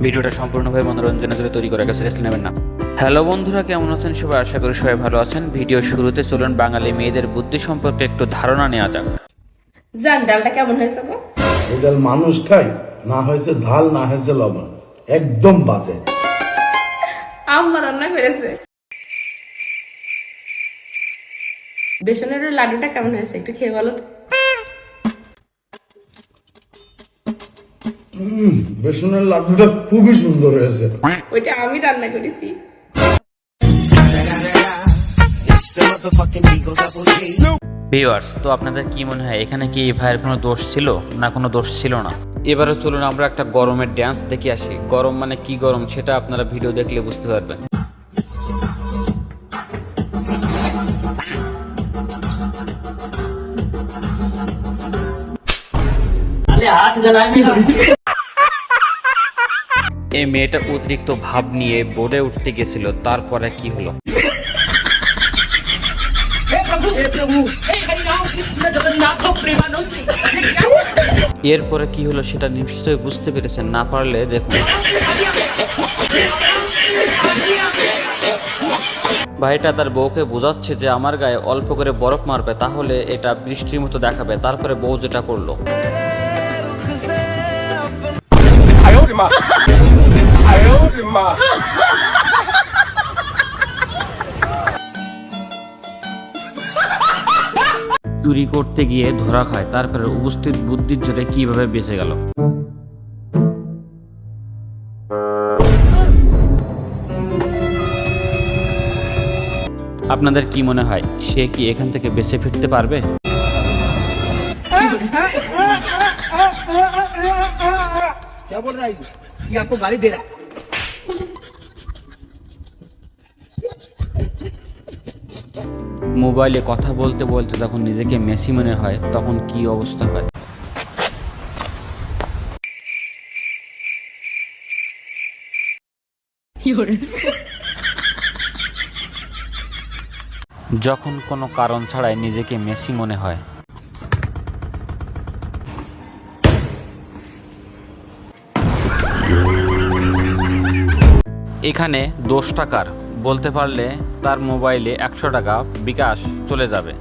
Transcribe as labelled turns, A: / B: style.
A: ভিডিওটা সম্পূর্ণভাবে মনোরঞ্জনের জন্য তৈরি করা গেছে, রেস্ট নেবেন না। হ্যালো বন্ধুরা, কেমন আছেন সবাই? আশা করি সবাই ভালো আছেন। ভিডিও শুরুতে চলুন বাঙালি মেয়েদের বুদ্ধি সম্পর্কে একটু ধারণা নেওয়া যাক।
B: জান, ডালটা কেমন হয়েছে গো?
C: এই ডাল মানুষ খায়, না হয়েছে ঝাল, না হয়েছে লবণ, একদম বাজে।
B: আম্মা রান্না করেছে। বেসনের লাড্ডুটা কেমন হয়েছে একটু খেয়ে বলো তো।
C: বেসনের লাড্ডুটা খুবই সুন্দর হয়েছে।
B: ওইটা আমি রান্না করেছি।
A: ভিউয়ার্স, তো আপনাদের কি মনে হয় এখানে কি এই ভাইয়ের কোনো দোষ ছিল না কোনো দোষ ছিল না? এবারে চলুন আমরা একটা গরমের ড্যান্স দেখে আসি। গরম মানে কি গরম সেটা আপনারা ভিডিও দেখলে বুঝতে পারবেন। এই মেয়েটা অতিরিক্ত ভাব নিয়ে বোর্ডে উঠতে গেছিল, তারপরে কি হলো? এরপরে কি হলো সেটা নিশ্চয়ই বুঝতে পেরেছেন, না পারলে দেখুন। ভাইটা তার বউকে বোঝাচ্ছে যে আমার গায়ে অল্প করে বরফ মারবে, তাহলে এটা বৃষ্টির মতো দেখাবে। তারপরে বউ যেটা করলো, চুরি করতে গিয়ে ধরা খায়, তারপরে উপস্থিত বুদ্ধির জোরে কিভাবে বেঁচে গেল। আপনাদের কি মনে হয় সে কি এখান থেকে বেঁচে ফিরতে পারবে?
D: क्या बोल रहा है ये आपको गाली दे रहा है?
A: মোবাইলে কথা বলতে বলতে যখন নিজেকে মেসি মনে হয় তখন কি অবস্থা হয়? যখন কোনো কারণ ছাড়াই নিজেকে মেসি মনে হয়। এখানে 10 টাকার বলতে পারলে তার মোবাইলে 100 টাকা বিকাশ চলে যাবে।